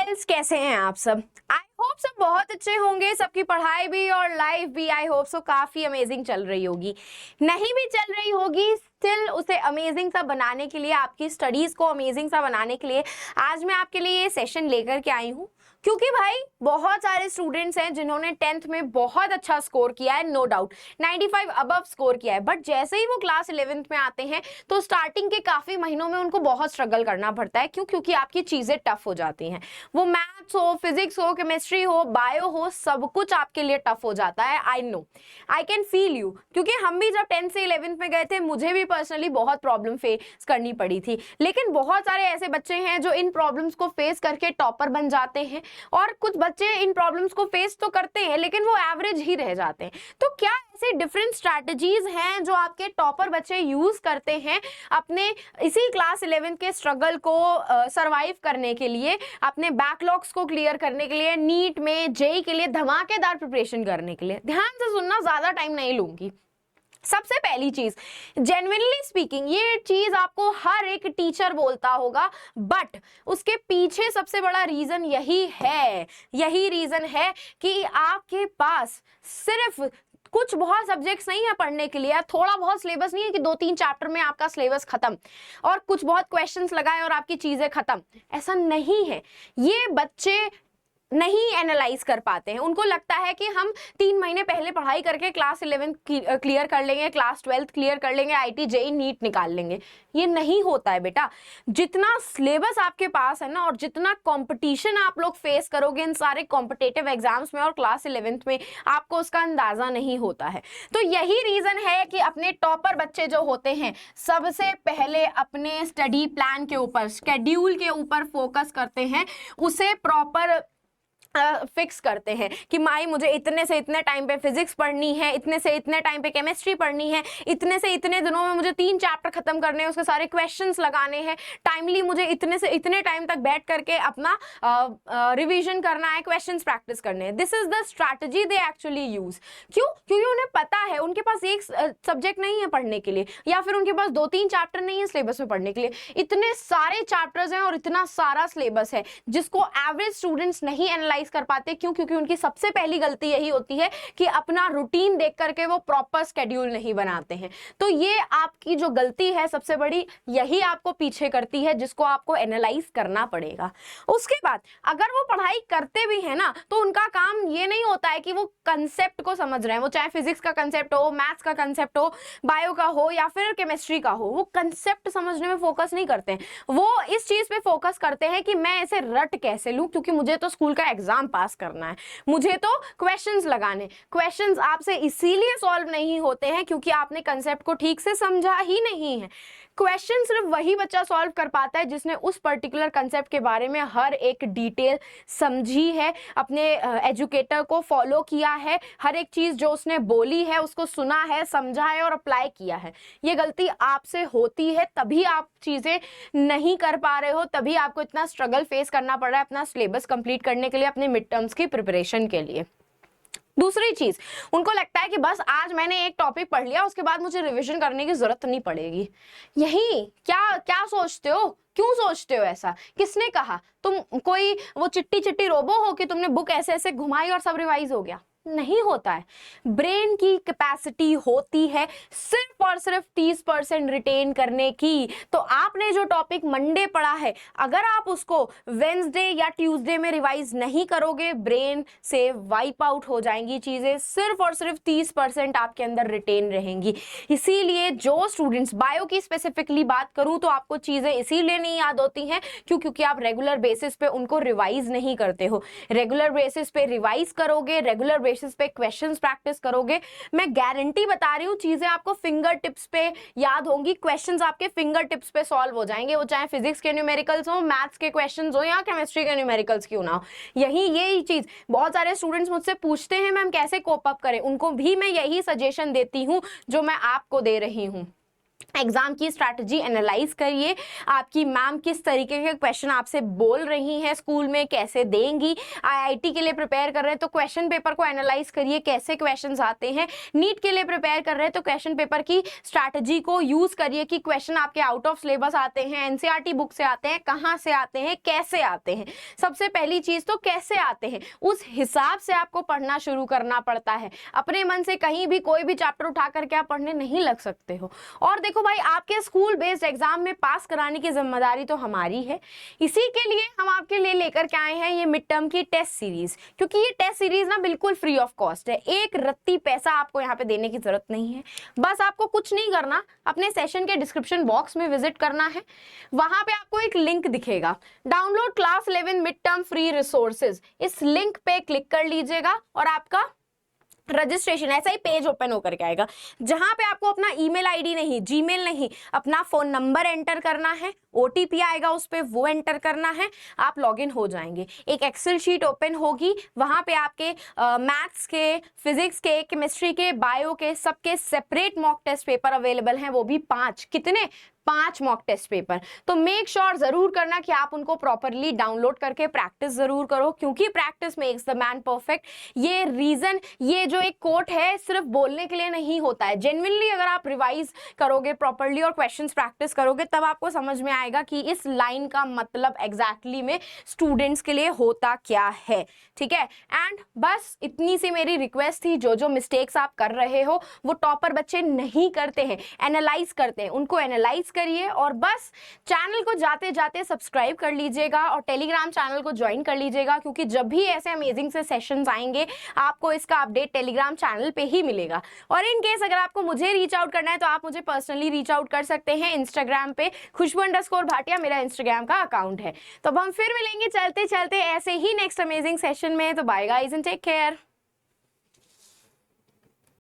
Guys, कैसे हैं आप सब? आई होप सब बहुत अच्छे होंगे। सबकी पढ़ाई भी और लाइफ भी आई होप सो काफी अमेजिंग चल रही होगी। नहीं भी चल रही होगी, स्टिल उसे अमेजिंग सा बनाने के लिए, आपकी स्टडीज को अमेजिंग सा बनाने के लिए आज मैं आपके लिए ये सेशन लेकर के आई हूँ। क्योंकि भाई बहुत सारे स्टूडेंट्स हैं जिन्होंने 10th में बहुत अच्छा स्कोर किया है, नो डाउट 95 अबव स्कोर किया है, बट जैसे ही वो क्लास 11th में आते हैं तो स्टार्टिंग के काफी महीनों में उनको बहुत स्ट्रगल करना पड़ता है। क्यों? क्योंकि आपकी चीजें टफ हो जाती हैं। वो मैथ्स हो, फिजिक्स हो, केमिस्ट्री हो, बायो हो, सब कुछ आपके लिए टफ हो जाता है। I know, I can feel you, क्योंकि हम भी जब 10th से 11th में गए थे मुझे भी पर्सनली बहुत प्रॉब्लम फेस करनी पड़ी थी। लेकिन बहुत सारे ऐसे बच्चे हैं जो इन प्रॉब्लम्स को फेस करके टॉपर बन जाते हैं, और कुछ बच्चे इन प्रॉब्लम्स को फेस तो करते हैं लेकिन वो एवरेज ही रह जाते हैं। तो क्या ऐसे डिफरेंट स्ट्रैटेजीज हैं जो आपके टॉपर बच्चे यूज करते हैं अपने इसी क्लास 11th के स्ट्रगल को सरवाइव करने के लिए, अपने बैकलॉग्स को क्लियर करने के लिए, नीट में जेई के लिए धमाकेदार प्रिपरेशन करने के लिए? ध्यान से सुनना, ज्यादा टाइम नहीं लूंगी। सबसे पहली चीज, जेन्युइनली स्पीकिंग, ये चीज आपको हर एक टीचर बोलता होगा, बट उसके पीछे सबसे बड़ा रीजन यही रीजन है कि आपके पास सिर्फ कुछ बहुत सब्जेक्ट्स नहीं है पढ़ने के लिए, थोड़ा बहुत सिलेबस नहीं है कि 2-3 चैप्टर में आपका सिलेबस खत्म और कुछ बहुत क्वेश्चंस लगाए और आपकी चीजें खत्म। ऐसा नहीं है। ये बच्चे नहीं एनालाइज कर पाते हैं। उनको लगता है कि हम 3 महीने पहले पढ़ाई करके क्लास 11 क्लियर कर लेंगे, क्लास 12 क्लियर कर लेंगे, आईटी जेई नीट निकाल लेंगे। ये नहीं होता है बेटा। जितना सिलेबस आपके पास है ना, और जितना कंपटीशन आप लोग फेस करोगे इन सारे कॉम्पिटेटिव एग्जाम्स में और क्लास 11th में, आपको उसका अंदाजा नहीं होता है। तो यही रीजन है कि अपने टॉपर बच्चे जो होते हैं सबसे पहले अपने स्टडी प्लान के ऊपर, शेड्यूल के ऊपर फोकस करते हैं, उसे प्रॉपर फिक्स करते हैं कि माई मुझे इतने से इतने टाइम पे फिजिक्स पढ़नी है, इतने से इतने टाइम पे केमिस्ट्री पढ़नी है, इतने से इतने दिनों में मुझे 3 चैप्टर खत्म करने हैं, उसके सारे क्वेश्चंस लगाने हैं, टाइमली मुझे इतने से इतने टाइम तक बैठ करके अपना रिवीजन करना है, क्वेश्चंस प्रैक्टिस करने हैं। This is the strategy they actually use. क्यों? क्योंकि उन्हें पता है उनके पास एक सब्जेक्ट नहीं है पढ़ने के लिए, या फिर उनके पास 2-3 चैप्टर नहीं है सिलेबस में पढ़ने के लिए। इतने सारे चैप्टर्स हैं और इतना सारा सिलेबस है जिसको एवरेज स्टूडेंट्स नहीं एनालाइज कर पाते। क्यों? क्योंकि उनकी सबसे पहली गलती यही होती है कि अपना रूटीन देख करके वो प्रॉपर शेड्यूल नहीं बनाते हैं। तो ये आपकी जो गलती है सबसे बड़ी, यही आपको पीछे करती है, जिसको आपको एनालाइज करना पड़ेगा। उसके बाद अगर वो पढ़ाई करते भी है ना, तो उनका काम ये नहीं होता है कि वो कंसेप्ट को समझ रहे हैं, वो चाहे फिजिक्स का कंसेप्ट हो, मैथ्स का कंसेप्ट हो, बायो का हो या फिर केमिस्ट्री का हो, वो कंसेप्ट समझने में फोकस नहीं करते हैं। वो इस चीज पे फोकस करते हैं कि मैं इसे रट कैसे लूं, क्योंकि मुझे तो स्कूल का एग्जाम पास करना है, मुझे तो क्वेश्चंस लगाने। क्वेश्चंस आपसे इसीलिए सॉल्व नहीं होते हैं क्योंकि आपने कंसेप्ट को ठीक से समझा ही नहीं है। क्वेश्चन सिर्फ वही बच्चा सॉल्व कर पाता है जिसने उस पर्टिकुलर कंसेप्ट के बारे में हर एक डिटेल समझी है, अपने एजुकेटर को फॉलो किया है, हर एक चीज जो उसने बोली है उसको सुना है, समझा है और अप्लाई किया है। ये गलती आपसे होती है, तभी आप चीजें नहीं कर पा रहे हो, तभी आपको इतना स्ट्रगल फेस करना पड़ रहा है अपना सिलेबस कंप्लीट करने के लिए, अपने मिड टर्म्स की प्रिपरेशन के लिए। दूसरी चीज, उनको लगता है कि बस आज मैंने एक टॉपिक पढ़ लिया, उसके बाद मुझे रिवीजन करने की जरूरत नहीं पड़ेगी। यही क्या क्या सोचते हो? क्यों सोचते हो ऐसा? किसने कहा? तुम कोई वो चिट्टी चिट्टी रोबो हो कि तुमने बुक ऐसे ऐसे घुमाई और सब रिवाइज हो गया? नहीं होता है। ब्रेन की कैपेसिटी होती है सिर्फ और सिर्फ 30% रिटेन करने की। तो आपने जो टॉपिक मंडे पढ़ा है, अगर आप उसको वेंसडे या ट्यूसडे में रिवाइज नहीं करोगे, ब्रेन से वाइप आउट हो जाएंगी चीजें, सिर्फ और सिर्फ 30% आपके अंदर रिटेन रहेंगी। इसीलिए जो स्टूडेंट्स, बायो की स्पेसिफिकली बात करूं तो आपको चीजें इसीलिए नहीं याद होती हैं क्योंकि आप रेगुलर बेसिस पे उनको रिवाइज नहीं करते हो। रेगुलर बेसिस पे रिवाइज करोगे, रेगुलर बेसिस पे क्वेश्चंस प्रैक्टिस करोगे, मैं गारंटी बता रही हूँ चीजें आपको फिंगर टिप्स पे याद होंगी, क्वेश्चंस आपके फिंगर टिप्स पे सॉल्व हो जाएंगे, वो चाहे फिजिक्स के न्यूमेरिकल्स हो, मैथ्स के क्वेश्चंस हो या केमिस्ट्री के न्यूमेरिकल्स क्यों ना हो। यही चीज बहुत सारे स्टूडेंट्स मुझसे पूछते हैं मैम कैसे कोप अप करें, उनको भी मैं यही सजेशन देती हूँ जो मैं आपको दे रही हूँ। एग्जाम की स्ट्रैटेजी एनालाइज करिए, आपकी मैम किस तरीके के क्वेश्चन आपसे बोल रही हैं स्कूल में, कैसे देंगी। आईआईटी के लिए प्रिपेयर कर रहे हैं तो क्वेश्चन पेपर को एनालाइज करिए, कैसे क्वेश्चंस आते हैं। नीट के लिए प्रिपेयर कर रहे हैं तो क्वेश्चन पेपर की स्ट्रैटेजी को यूज करिए कि क्वेश्चन आपके आउट ऑफ सिलेबस आते हैं, एनसीईआरटी बुक से आते हैं, कहाँ से आते हैं, कैसे आते हैं। सबसे पहली चीज तो कैसे आते हैं, उस हिसाब से आपको पढ़ना शुरू करना पड़ता है। अपने मन से कहीं भी कोई भी चैप्टर उठा करके आप पढ़ने नहीं लग सकते हो। और देखो भाई, आपके स्कूल बेस्ड एग्जाम में पास कराने की जिम्मेदारी तो हमारी है। इसी के लिए हम आपके लिए लेकर के आए हैं ये मिड टर्म की टेस्ट सीरीज, क्योंकि ये टेस्ट सीरीज ना बिल्कुल फ्री ऑफ कॉस्ट है। एक रत्ती पैसा आपको यहाँ पे देने की जरूरत नहीं है। बस आपको कुछ नहीं करना, अपने सेशन के डिस्क्रिप्शन बॉक्स में विजिट करना है। वहां पे आपको एक लिंक दिखेगा, download class 11 mid term free resources. इस लिंक पे क्लिक कर लीजिएगा और आपका रजिस्ट्रेशन ऐसा ही पेज ओपन होकर के आएगा, जहां पे आपको अपना ईमेल आईडी नहीं, जीमेल नहीं, अपना फोन नंबर एंटर करना है, ओटीपी आएगा उस पे वो एंटर करना है, आप लॉगिन हो जाएंगे। एक एक्सेल शीट ओपन होगी, वहां पे आपके मैथ्स के, फिजिक्स के, केमिस्ट्री के, बायो के सबके separate mock test paper available हैं, वो भी 5। कितने? 5 मॉक टेस्ट पेपर। तो मेक श्योर जरूर करना कि आप उनको प्रॉपरली डाउनलोड करके प्रैक्टिस जरूर करो, क्योंकि practice makes the man perfect. ये रीजन, ये जो एक कोट है, सिर्फ बोलने के लिए नहीं होता है। जेन्युइनली अगर आप रिवाइज करोगे प्रॉपरली और क्वेश्चंस प्रैक्टिस करोगे, तब आपको समझ में आएगा कि इस लाइन का मतलब एग्जैक्टली में स्टूडेंट्स के लिए होता क्या है। ठीक है, एंड बस इतनी सी मेरी रिक्वेस्ट थी, जो जो मिस्टेक्स आप कर रहे हो वो टॉपर बच्चे नहीं करते हैं, एनालाइज करते हैं, उनको एनालाइज करिए। और बस चैनल को जाते जाते सब्सक्राइब कर लीजिएगा और टेलीग्राम चैनल को ज्वाइन कर लीजिएगा, क्योंकि जब भी ऐसे अमेजिंग से सेशंस आएंगे आपको इसका अपडेट टेलीग्राम चैनल पे ही मिलेगा। और इन केस अगर आपको मुझे रीच आउट करना है तो आप मुझे पर्सनली रीच आउट कर सकते हैं इंस्टाग्राम पे, खुशबू_भाटिया मेरा इंस्टाग्राम का अकाउंट है। तो अब हम फिर मिलेंगे चलते चलते ऐसे ही नेक्स्ट अमेजिंग सेशन में। तो bye guys and take care.